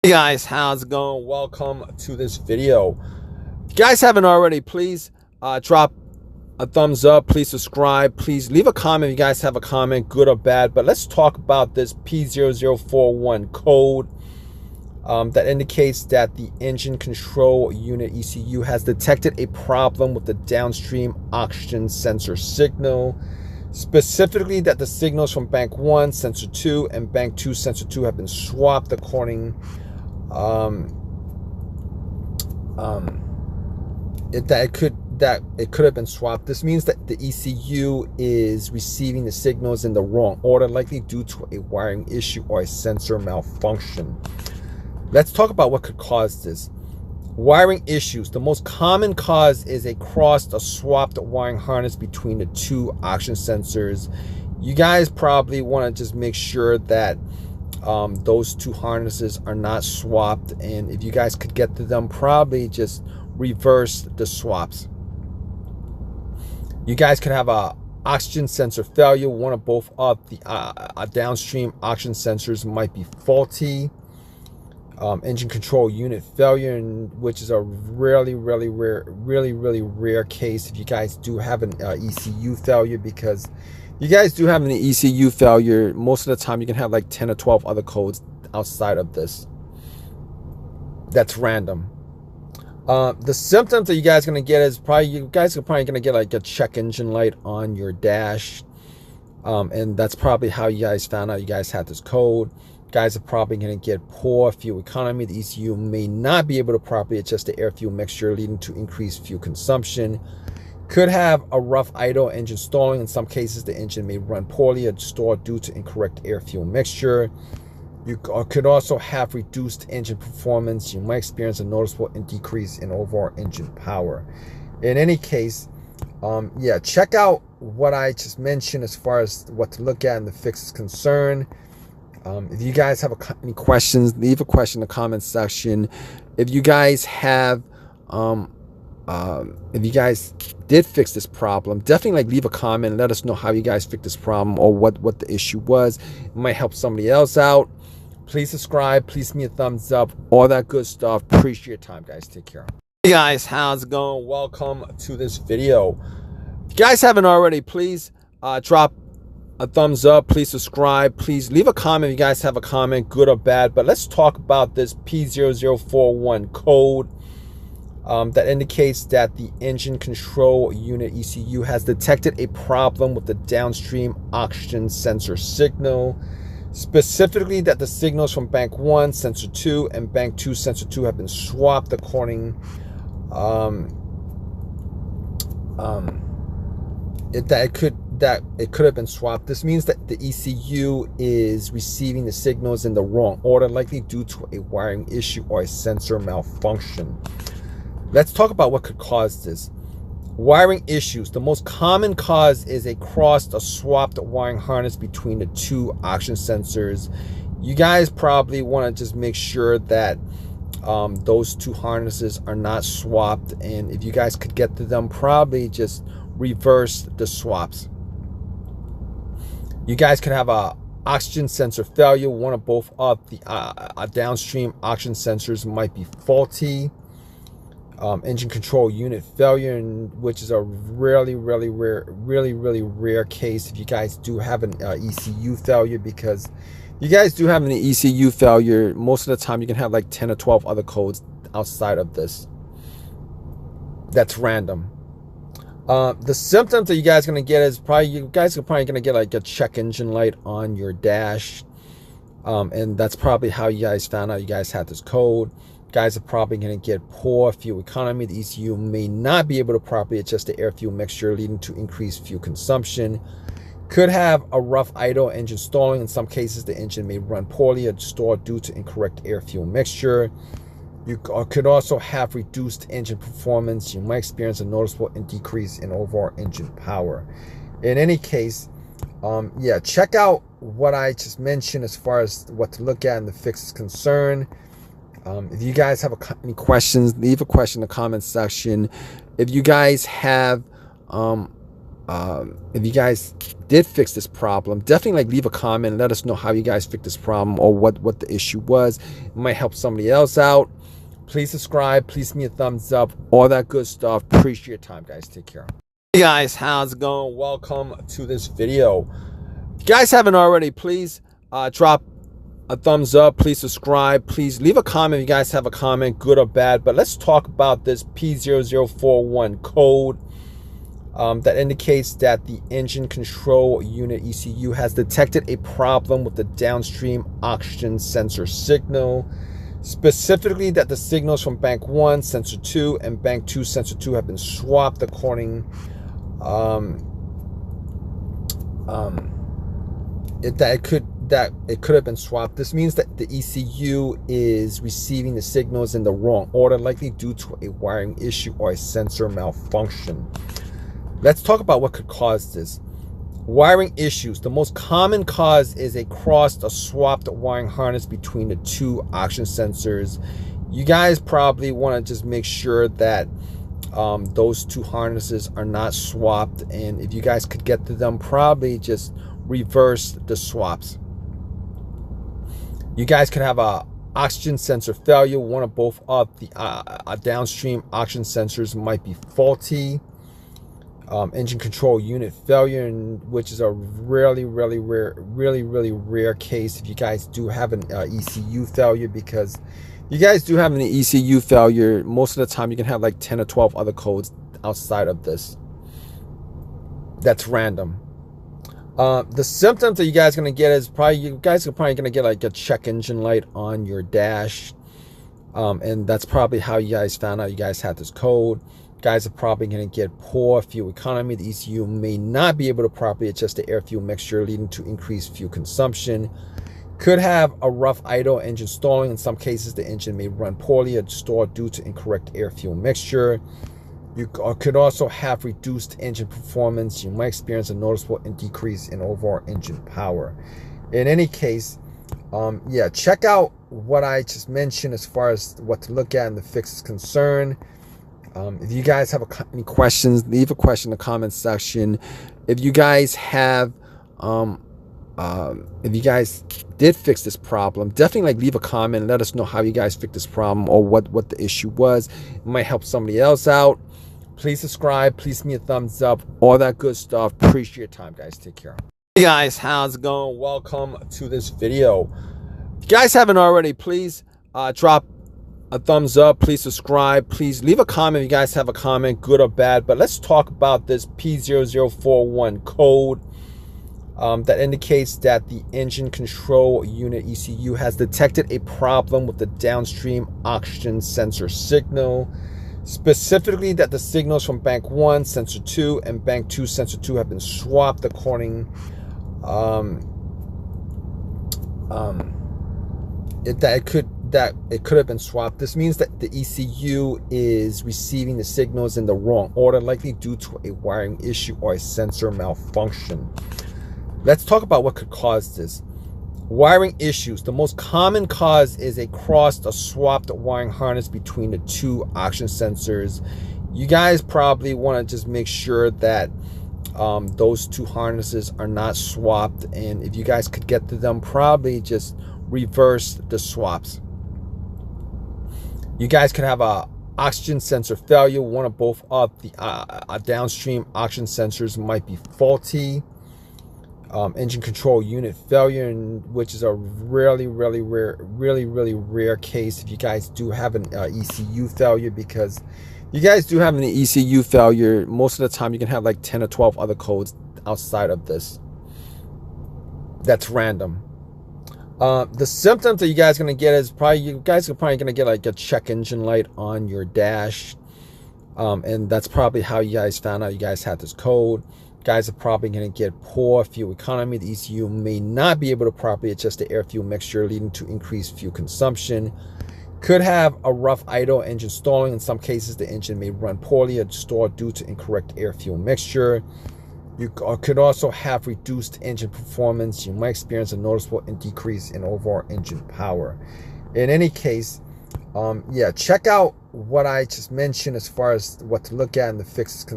Hey guys, how's it going? Welcome to this video. If you guys haven't already, please drop a thumbs up, please subscribe, please leave a comment if you guys have a comment, good or bad. But let's talk about this P0041 code that indicates that the engine control unit ECU has detected a problem with the downstream oxygen sensor signal. Specifically, that the signals from bank 1 sensor 2 and bank 2 sensor 2 have been swapped according it could have been swapped. This means that the ECU is receiving the signals in the wrong order, likely due to a wiring issue or a sensor malfunction. Let's talk about what could cause this. Wiring issues. The most common cause is a crossed or swapped wiring harness between the two oxygen sensors. You guys probably want to just make sure that those two harnesses are not swapped, and if you guys could get to them, probably just reverse the swaps. You guys could have a oxygen sensor failure. One or both of the downstream oxygen sensors might be faulty. Engine control unit failure, which is a really rare case if you guys do have an ECU failure, because you guys do have an ECU failure, most of the time you can have like 10 or 12 other codes outside of this. That's random. The symptoms that you guys are going to get is you guys are probably going to get like a check engine light on your dash. And that's probably how you guys found out you guys had this code. Guys are probably going to get poor fuel economy. The ECU may not be able to properly adjust the air fuel mixture, leading to increased fuel consumption. Could have a rough idle, engine stalling. In some cases, the engine may run poorly or stall due to incorrect air fuel mixture. You could also have reduced engine performance. You might experience a noticeable decrease in overall engine power. In any case, yeah, check out what I just mentioned as far as what to look at and the fix is concerned. If you guys have any questions, leave a question in the comment section. If you guys have if you guys did fix this problem, definitely leave a comment and let us know how you guys fixed this problem or what the issue was. It might help somebody else out. Please subscribe, please give me a thumbs up, all that good stuff. Appreciate your time, guys. Take care. Hey guys, how's it going? Welcome to this video. If you guys haven't already, please drop a thumbs up, please subscribe, please leave a comment if you guys have a comment, good or bad. But let's talk about this P0041 code that indicates that the engine control unit ECU has detected a problem with the downstream oxygen sensor signal. Specifically, that the signals from bank 1 sensor 2 and bank 2 sensor 2 have been swapped according it could have been swapped. This means that the ECU is receiving the signals in the wrong order, likely due to a wiring issue or a sensor malfunction. Let's talk about what could cause this. Wiring issues. The most common cause is a crossed or swapped wiring harness between the two oxygen sensors. You guys probably want to just make sure that those two harnesses are not swapped, and if you guys could get to them, probably just reverse the swaps. You guys could have a oxygen sensor failure. One or both of the downstream oxygen sensors might be faulty. Engine control unit failure, which is a really rare case if you guys do have an ECU failure, because you guys do have an ECU failure, most of the time you can have like 10 or 12 other codes outside of this. That's random. The symptoms that you guys are going to get is you guys are probably going to get like a check engine light on your dash. And that's probably how you guys found out you guys had this code. Guys are probably going to get poor fuel economy. The ECU may not be able to properly adjust the air fuel mixture, leading to increased fuel consumption. Could have a rough idle, engine stalling. In some cases, the engine may run poorly or stall due to incorrect air fuel mixture. You could also have reduced engine performance. You might experience a noticeable decrease in overall engine power. In any case, yeah, check out what I just mentioned as far as what to look at and the fix is concerned. If you guys have any questions, leave a question in the comment section. If you guys have if you guys did fix this problem, definitely like leave a comment and let us know how you guys fixed this problem or what the issue was. It might help somebody else out. Please subscribe, please give me a thumbs up, all that good stuff. Appreciate your time, guys. Take care. Hey guys, how's it going? Welcome to this video. If you guys haven't already, please drop a thumbs up, please subscribe, please leave a comment if you guys have a comment, good or bad. But let's talk about this P0041 code that indicates that the engine control unit ECU has detected a problem with the downstream oxygen sensor signal. Specifically, that the signals from bank 1 sensor 2 and bank 2 sensor 2 have been swapped according it could have been swapped. This means that the ECU is receiving the signals in the wrong order, likely due to a wiring issue or a sensor malfunction. Let's talk about what could cause this. Wiring issues. The most common cause is a crossed or swapped wiring harness between the two oxygen sensors. You guys probably want to just make sure that those two harnesses are not swapped, and if you guys could get to them, probably just reverse the swaps. You guys could have a oxygen sensor failure. One or both of the downstream oxygen sensors might be faulty. Engine control unit failure, which is a really rare case if you guys do have an ECU failure, because you guys do have an ECU failure, most of the time you can have like 10 or 12 other codes outside of this. That's random. The symptoms that you guys are going to get is you guys are probably going to get like a check engine light on your dash, and that's probably how you guys found out you guys had this code. Guys are probably going to get poor fuel economy. The ECU may not be able to properly adjust the air fuel mixture, leading to increased fuel consumption. Could have a rough idle, engine stalling. In some cases, the engine may run poorly or stall due to incorrect air fuel mixture. You could also have reduced engine performance. You might experience a noticeable decrease in overall engine power. In any case, yeah, check out what I just mentioned as far as what to look at and the fix is concerned. If you guys have any questions, leave a question in the comment section. If you guys have, if you guys did fix this problem, definitely like leave a comment and let us know how you guys fixed this problem or what the issue was. It might help somebody else out. Please subscribe, please give me a thumbs up, all that good stuff. Appreciate your time, guys. Take care. Hey guys, how's it going? Welcome to this video. If you guys haven't already, please drop a thumbs up, please subscribe, please leave a comment if you guys have a comment, good or bad. But let's talk about this P0041 code that indicates that the engine control unit ECU has detected a problem with the downstream oxygen sensor signal. Specifically, that the signals from bank 1 sensor 2 and bank 2 sensor 2 have been swapped according it could have been swapped. This means that the ECU is receiving the signals in the wrong order, likely due to a wiring issue or a sensor malfunction. Let's talk about what could cause this. Wiring issues. The most common cause is a crossed or swapped wiring harness between the two oxygen sensors. You guys probably want to just make sure that those two harnesses are not swapped, and if you guys could get to them, probably just reverse the swaps. You guys could have a oxygen sensor failure. One or both of the downstream oxygen sensors might be faulty. Engine control unit failure, which is a really rare case if you guys do have an ECU failure, because you guys do have an ECU failure, most of the time you can have like 10 or 12 other codes outside of this. That's random. The symptoms that you guys are going to get is you guys are probably going to get like a check engine light on your dash, and that's probably how you guys found out you guys had this code. Guys are probably going to get poor fuel economy. The ECU may not be able to properly adjust the air fuel mixture, leading to increased fuel consumption. Could have a rough idle, engine stalling. In some cases, the engine may run poorly or stall due to incorrect air fuel mixture. You could also have reduced engine performance. You might experience a noticeable decrease in overall engine power. In any case, yeah, check out what I just mentioned as far as what to look at and the fixes concerned.